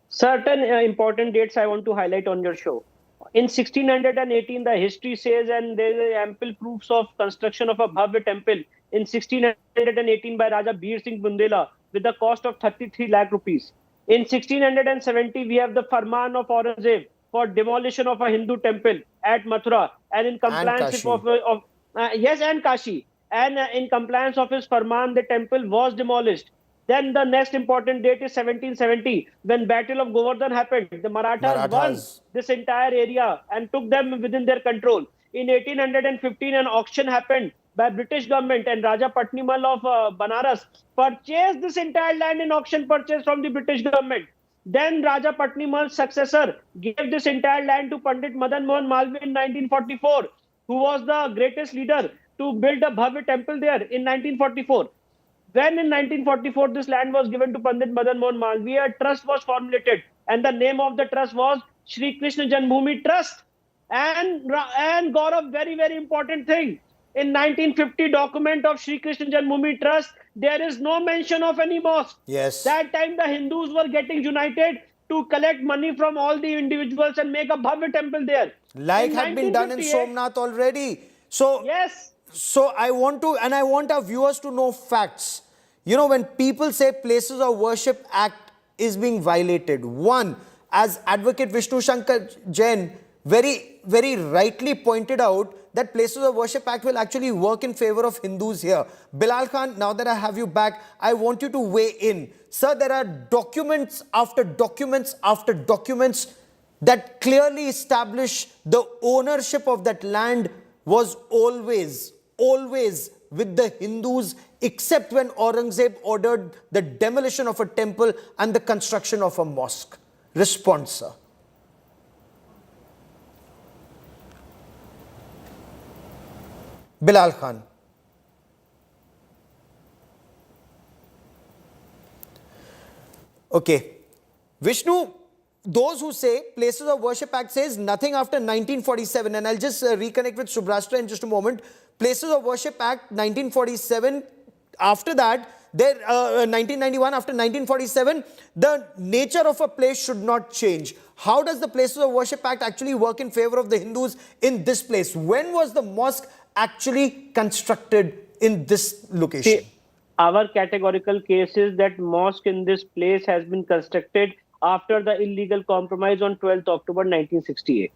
Certain important dates I want to highlight on your show. In 1618, the history says, and there is ample proofs of construction of a Bhavya temple in 1618 by Raja Bir Singh Bundela with the cost of 33 lakh rupees. In 1670, we have the Farman of Aurangzeb for demolition of a Hindu temple at Mathura, and in compliance and Kashi. And in compliance of his Farman, the temple was demolished. Then the next important date is 1770, when Battle of Govardhan happened. The Marathas won this entire area and took them within their control. In 1815, an auction happened by British government, and Raja Patnimal of Banaras purchased this entire land in auction purchase from the British government. Then Raja Patnimal's successor gave this entire land to Pandit Madan Mohan Malviya in 1944, who was the greatest leader to build a Bhavya temple there in 1944. When in 1944 this land was given to Pandit Madan Mohan Malviya, a trust was formulated, and the name of the trust was Shri Krishna Janmabhoomi Trust. And Gaurav, very, very important thing. In 1950 document of Shri Krishna Janmabhoomi Trust, there is no mention of any mosque. Yes. That time the Hindus were getting united to collect money from all the individuals and make a Bhavya temple there. Like had been done in Somnath already. So, yes. So I want our viewers to know facts. You know, when people say Places of Worship Act is being violated, one, as Advocate Vishnu Shankar Jain very, very rightly pointed out, that Places of Worship Act will actually work in favor of Hindus here. Bilal Khan, now that I have you back, I want you to weigh in. Sir, there are documents after documents after documents that clearly establish the ownership of that land was always with the Hindus, except when Aurangzeb ordered the demolition of a temple and the construction of a mosque. Response, sir. Bilal Khan. Okay. Vishnu, those who say Places of Worship Act says nothing after 1947, and I'll just reconnect with Subhrashtra in just a moment. Places of Worship Act 1947, after that, 1991, after 1947, the nature of a place should not change. How does the Places of Worship Act actually work in favor of the Hindus in this place? When was the mosque actually constructed in this location? See, our categorical case is that mosque in this place has been constructed after the illegal compromise on 12th October 1968.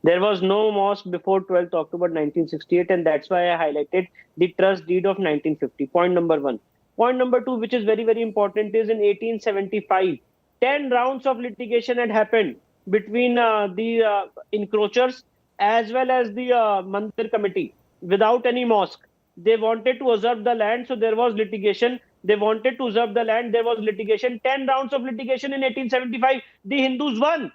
There was no mosque before 12th October 1968, and that's why I highlighted the trust deed of 1950. Point number one. Point number two, which is very, very important, is in 1875, 10 rounds of litigation had happened between the encroachers as well as the Mandir committee without any mosque. They wanted to usurp the land, so there was litigation. They wanted to usurp the land, there was litigation. 10 rounds of litigation in 1875, the Hindus won.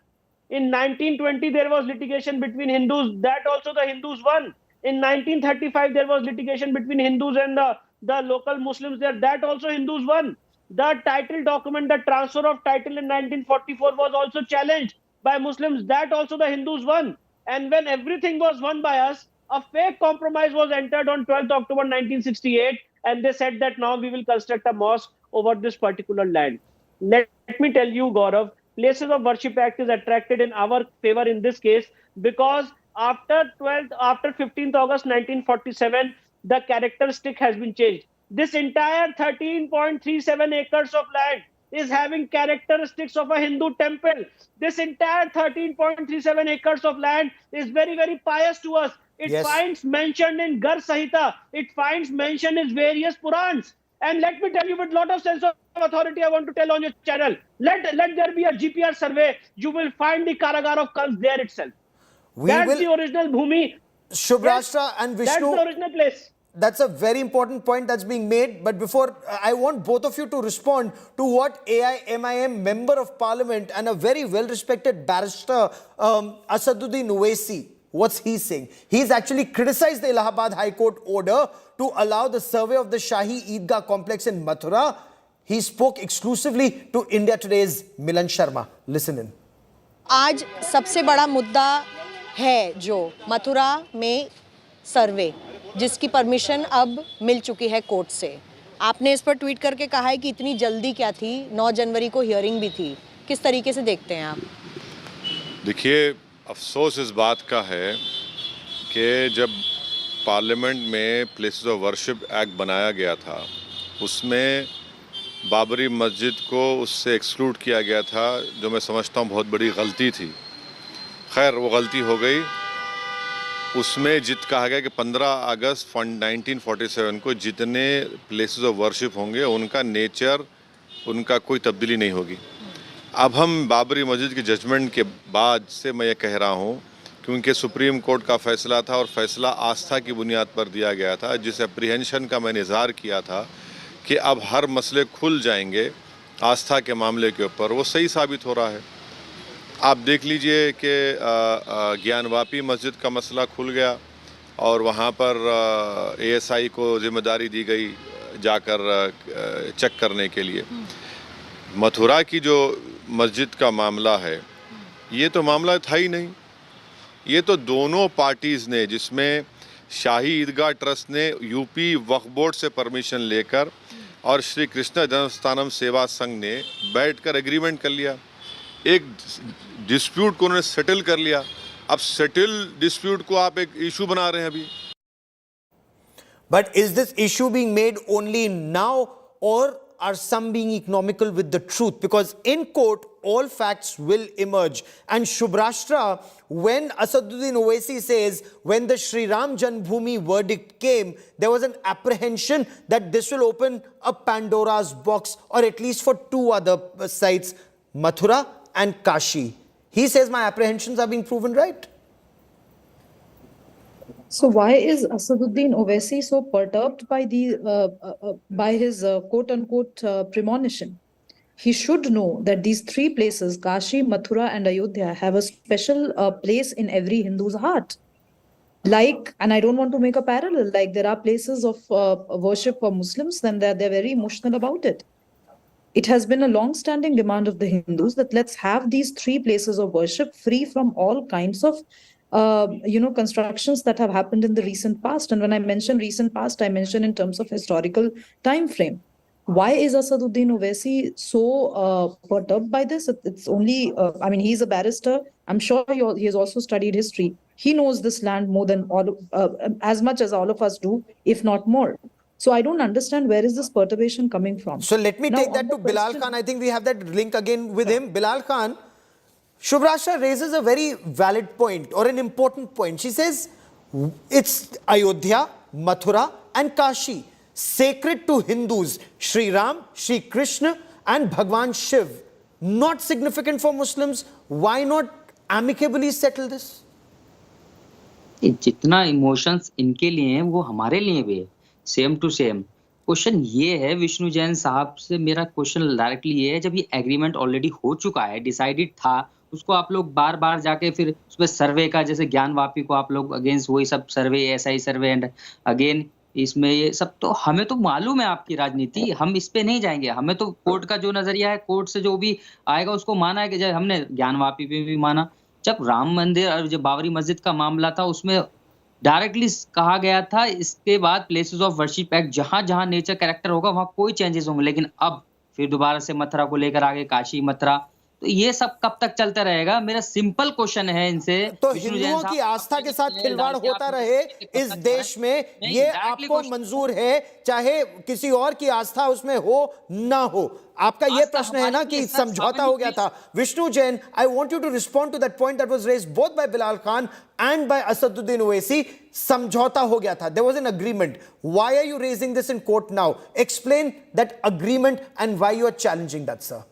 In 1920, there was litigation between Hindus, that also the Hindus won. In 1935, there was litigation between Hindus and the local Muslims there, that also Hindus won. The title document, the transfer of title in 1944 was also challenged by Muslims, that also the Hindus won. And when everything was won by us, a fake compromise was entered on 12th October 1968, and they said that now we will construct a mosque over this particular land. Let me tell you, Gaurav, Places of Worship Act is attracted in our favor in this case because after 15th August 1947, the characteristic has been changed. This entire 13.37 acres of land is having characteristics of a Hindu temple. This entire 13.37 acres of land is very, very pious to us. It finds mentioned in Gar Sahita. It finds mentioned in various Purans. And let me tell you with a lot of sense of authority, I want to tell on your channel, let there be a GPR survey. You will find the Karagar of Kans there itself. That's the original Bhumi. Shubhrashtra and Vishnu. That's the original place. That's a very important point that's being made. But before, I want both of you to respond to what AIMIM Member of Parliament and a very well-respected barrister, Asaduddin Owaisi, What's he saying? He's actually criticized the Allahabad High Court order to allow the survey of the Shahi Eidgah complex in Mathura. He spoke exclusively to India Today's Milan Sharma. Listen in. आज सबसे बड़ा मुद्दा है जो मथुरा में सर्वे, जिसकी permission अब मिल चुकी है कोर्ट से। आपने इस पर ट्वीट करके कहा है कि इतनी जल्दी क्या थी, 9 जनवरी को हियरिंग भी थी। किस तरीके से देखते हैं आप? देखिए, अफसोस इस बात का है कि जब पार्लियामेंट में प्लेसेस ऑफ वर्शिप एक्ट बनाया गया था, उसमें बाबरी मस्जिद को उससे एक्सक्लूड किया गया था, जो मैं समझता हूँ बहुत बड़ी गलती थी। खैर, वो गलती हो गई। उसमें कहा गया कि 15 अगस्त 1947 को जितने प्लेसेस ऑफ वर्शिप होंगे उनका नेचर, उनका कोई तब्दीली नहीं होगी। अब हम बाबरी मस्जिद की जजमेंट के बाद से मैं ये कह रहा हूँ, क्योंकि सुप्रीम कोर्ट का फैसला था और फैसला आस्था की बुनियाद पर दिया गया था, जिस एप्रीहेंशन का मैंने इजहार किया था कि अब हर मसले खुल जाएंगे आस्था के मामले के ऊपर, वो सही साबित हो रहा है। आप देख लीजिए कि ज्ञानवापी मस्जिद का मसला खुल गया और वहाँ पर एएसआई को जिम्मेदारी दी गई जाकर चेक करने के लिए। मथुरा की जो मस्जिद का मामला है, ये तो मामला था ही नहीं। ये तो दोनों पार्टीज़ ने, जिसमें शाही ईदगाह ट्रस्ट ने यूपी वक्फ बोर्ड से परमिशन लेकर और श्री कृष्ण जन्मस्थानम सेवा संघ ने बैठकर एग्रीमेंट कर लिया। एक डिस्प्यूट को उन्होंने सेटल कर लिया। अब सेटल डिस्प्यूट को आप एक इशू बना रहे हैं अभी। But is this issue being made only now, or are some being economical with the truth? Because in court, all facts will emerge. And Shubhrashtra, when Asaduddin Owaisi says, when the Sri Ram Janmabhoomi verdict came, there was an apprehension that this will open a Pandora's box, or at least for two other sites, Mathura and Kashi. He says my apprehensions are being proven right. So why is Asaduddin Owaisi so perturbed by his quote-unquote premonition? He should know that these three places, Kashi, Mathura and Ayodhya, have a special place in every Hindu's heart. Like, and I don't want to make a parallel, like there are places of worship for Muslims, then they're very emotional about it. It has been a long-standing demand of the Hindus that let's have these three places of worship free from all kinds of constructions that have happened in the recent past. And when I mention recent past, I mention in terms of historical time frame. Why is Asaduddin Owaisi so perturbed by this? It's only, he's a barrister. I'm sure he has also studied history. He knows this land more than as much as all of us do, if not more. So I don't understand where is this perturbation coming from. So let me take that to Bilal Khan. I think we have that link again with him. Bilal Khan, Shubhrashtra raises a very valid point, or an important point. She says it's Ayodhya, Mathura and Kashi, sacred to Hindus, Sri Ram, Sri Krishna and Bhagwan Shiv, not significant for Muslims. Why not amicably settle this? जितना emotions इनके लिए हैं वो हमारे लिए भी है, same to same. Question ये है विष्णु जैन साहब से, मेरा क्वेश्चन डायरेक्टली ये है, जब ये एग्रीमेंट ऑलरेडी हो चुका है, डिसाइडेड था, उसको आप लोग बार बार जाके फिर उसमें सर्वे का, जैसे ज्ञानवापी को आप लोग अगेंस्ट वही सब सर्वे, एसआई सर्वे एंड अगेन इसमें ये सब, तो हमें तो मालूम है आपकी राजनीति, हम इस पे नहीं जाएंगे। हमें तो कोर्ट का जो नजरिया है, कोर्ट से जो भी आएगा उसको माना है कि जब हमने ज्ञानवापी पे भी माना, जब राम मंदिर और जब बाबरी मस्जिद का मामला था उसमें डायरेक्टली कहा गया था इसके बाद प्लेसेस ऑफ वर्शिप एक्ट जहां जहां नेचर कैरेक्टर होगा वहां कोई चेंजेस होंगे, लेकिन अब फिर दोबारा से मथुरा को लेकर आगे काशी मथुरा, तो ये सब कब तक चलता रहेगा? मेरा सिंपल क्वेश्चन है इनसे। तो हिंदुओं की आस्था के साथ खिलवाड़ होता रहे इस देश में, ये आपको मंजूर है, चाहे किसी और की आस्था उसमें हो ना हो? आपका ये प्रश्न है ना कि समझौता हो गया था। Vishnu Jain, I want you to respond to that point that was raised both by Bilal Khan and by Asaduddin Owaisi. समझौता हो गया था, there was an agreement. Why are you raising this in court now? Explain that agreement and why you are challenging that, sir.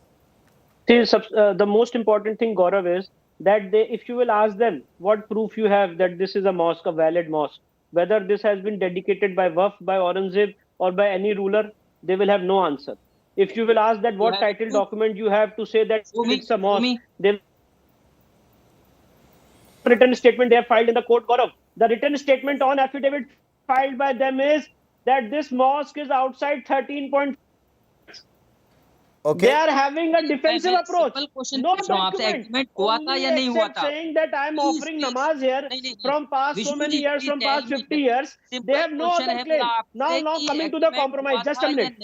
The most important thing, Gaurav, is that if you will ask them what proof you have that this is a mosque, a valid mosque, whether this has been dedicated by Waqf, by Aurangzeb or by any ruler, they will have no answer. If you will ask that what title document you have to say that it's a mosque, they written statement they have filed in the court, Gaurav. The written statement on affidavit filed by them is that this mosque is outside 13. Okay. They are having a defensive approach. No document हुआ था या नहीं हुआ था? Saying that I am offering namaz here from past so many years, from past 50 years. They have no other claim. Now coming to the compromise. Just a minute.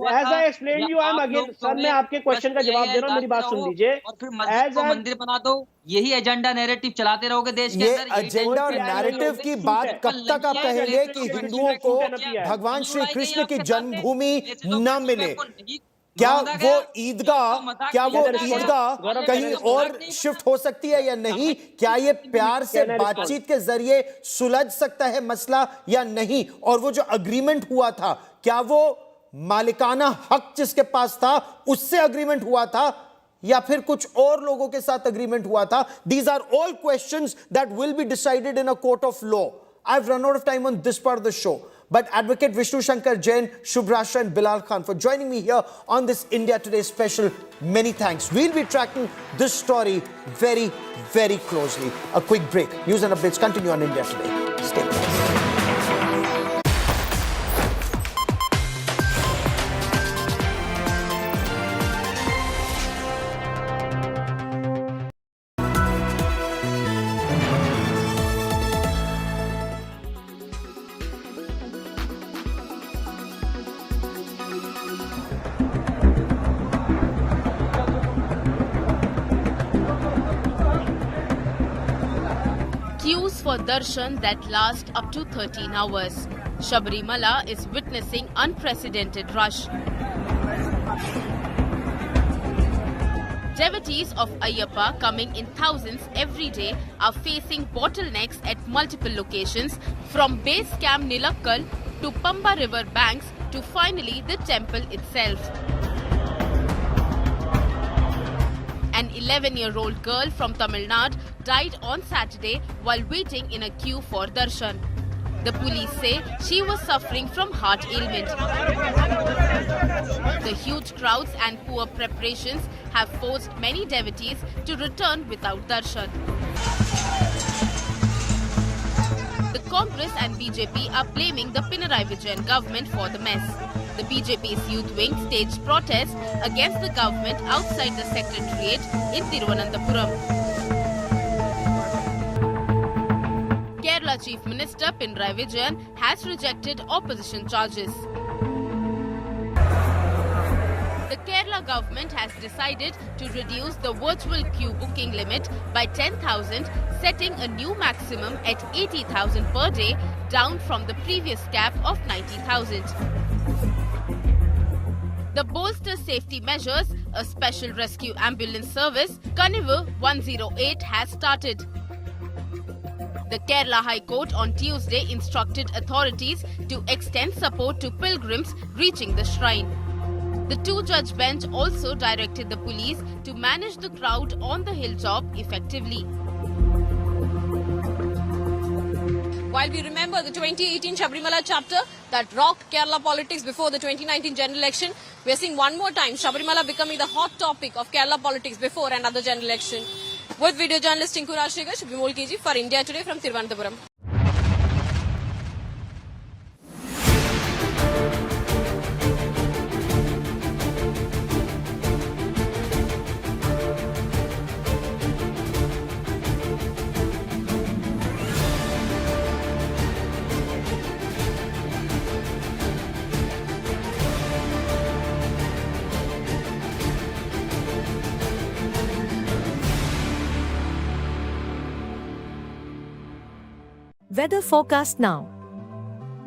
As I explained you, I am again. Sir, मैं आपके question का जवाब दे रहा हूँ, मेरी बात सुन लीजिए. मस्जिद को मंदिर बना दो, यही एजेंडा नैरेटिव चलाते रहोगे देश के अंदर. ये एजेंडा और नैरेटिव की बात कब तक आप कहेंगे कि हिंदुओं को भगवान श्री कृष्ण की जन्मभूमि न मिले? क्या वो ईदगाह कहीं और शिफ्ट हो सकती है या नहीं? क्या ये प्यार से बातचीत के जरिए सुलझ सकता है मसला या नहीं? और वो जो अग्रीमेंट हुआ था, क्या वो मालिकाना हक जिसके पास था उससे अग्रीमेंट हुआ था या फिर कुछ और लोगों के साथ अग्रीमेंट हुआ था? These are all questions that will be decided in a court of law. I've run out of time on this part of the show. But Advocate Vishnu Shankar Jain, Shubhrasha and Bilal Khan for joining me here on this India Today special. Many thanks. We'll be tracking this story very, very closely. A quick break. News and updates continue on India Today. Stay with us. Queues for darshan that last up to 13 hours. Shabir Mala is witnessing unprecedented rush. Devotees of Ayyappa coming in thousands every day are facing bottlenecks at multiple locations from base camp Nilakkal to Pamba river banks to finally the temple itself. An 11-year-old girl from Tamil Nadu died on Saturday while waiting in a queue for darshan. The police say she was suffering from heart ailment. The huge crowds and poor preparations have forced many devotees to return without darshan. The Congress and BJP are blaming the Pinarayi Vijayan government for the mess. The BJP's youth wing staged protests against the government outside the secretariat in Thiruvananthapuram. Kerala Chief Minister Pinarayi Vijayan has rejected opposition charges. The Kerala government has decided to reduce the virtual queue booking limit by 10,000, setting a new maximum at 80,000 per day, down from the previous cap of 90,000. The bolster safety measures, a special rescue ambulance service, Kanivu 108 has started. The Kerala High Court on Tuesday instructed authorities to extend support to pilgrims reaching the shrine. The two-judge bench also directed the police to manage the crowd on the hilltop effectively. While we remember the 2018 Shabir Mala chapter that rocked Kerala politics before the 2019 general election, we are seeing one more time Shabir Mala becoming the hot topic of Kerala politics before another general election. With video journalist Tinku Rajshekar, Shubhimol Kiji for India Today from Thiruvananthapuram. Weather forecast now.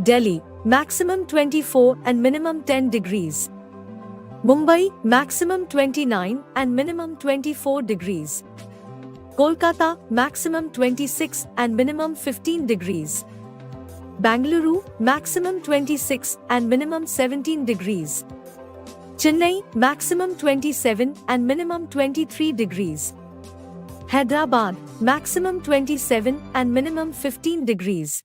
Delhi, maximum 24 and minimum 10 degrees. Mumbai, maximum 29 and minimum 24 degrees. Kolkata, maximum 26 and minimum 15 degrees. Bangalore, maximum 26 and minimum 17 degrees. Chennai, maximum 27 and minimum 23 degrees. Hyderabad, maximum 27 and minimum 15 degrees.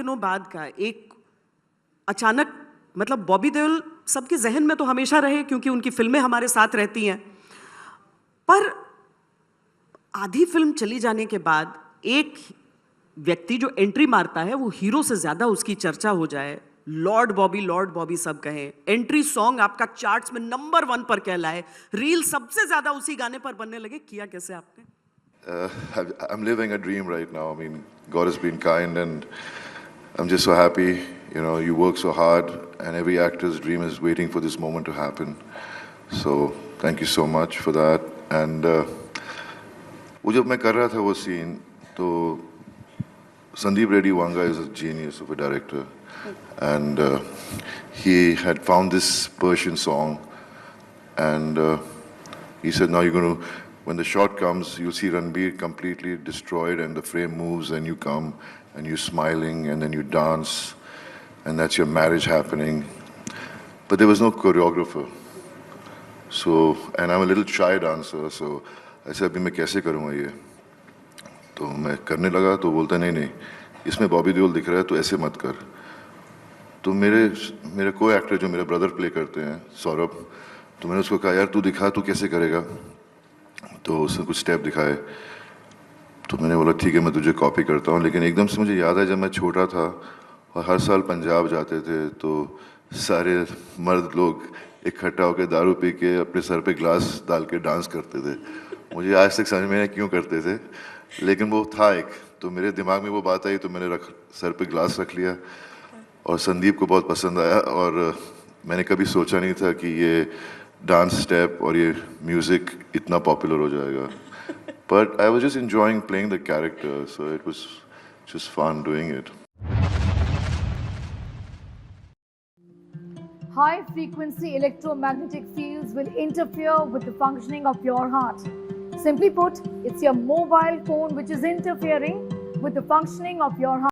दिनों बाद का एक अचानक, मतलब बॉबी देओल सबके जहन में तो हमेशा रहे क्योंकि उनकी फिल्में हमारे साथ रहती हैं, पर आधी फिल्म चली जाने के बाद एक व्यक्ति जो एंट्री मारता है वो हीरो से ज्यादा उसकी चर्चा हो जाए, लॉर्ड बॉबी सब कहें, एंट्री सॉन्ग आपका चार्ट्स में नंबर 1 पर कहलाए, रील सबसे ज्यादा उसी गाने पर बनने लगे, किया कैसे आपने? I'm living a dream right now. I mean, God has been kind and I'm just so happy. You know, you work so hard and every actor's dream is waiting for this moment to happen. So, thank you so much for that. And वो जब मैं कर रहा था वो scene, तो Sandeep Reddy Wanga is a genius of a director. And he had found this Persian song and he said, now you're going to, when the shot comes, you'll see Ranbir completely destroyed and the frame moves and you come and you're smiling and then you dance and that's your marriage happening. But there was no choreographer. So, and I'm a little shy dancer, so I said, अभी मैं कैसे करूँगा ये? तो मैं करने लगा तो बोलता नहीं, इसमें बॉबी देओल दिख रहा है तो ऐसे मत कर. तो मेरे को एक्टर जो मेरे ब्रदर प्ले करते हैं, सौरभ, तो मैंने उसको कहा यार तू दिखा, तू कैसे करेगा? तो उसने कुछ स्टेप दिखाए, तो मैंने बोला ठीक है मैं तुझे कॉपी करता हूँ. लेकिन एकदम से मुझे याद है जब मैं छोटा था और हर साल पंजाब जाते थे तो सारे मर्द लोग इकट्ठा होकर दारू पी के अपने सर पे ग्लास डाल के डांस करते थे. मुझे आज तक समझ में नहीं क्यों करते थे, लेकिन वो था एक, तो मेरे दिमाग में वो बात आई तो मैंने सर पे ग्लास रख लिया और संदीप को बहुत पसंद आया. और मैंने कभी सोचा नहीं था कि ये डांस स्टेप और ये म्यूजिक इतना पॉपुलर हो जाएगा. But I was just enjoying playing the character, so it was just fun doing it. High frequency electromagnetic fields will interfere with the functioning of your heart. Simply put, it's your mobile phone which is interfering with the functioning of your heart.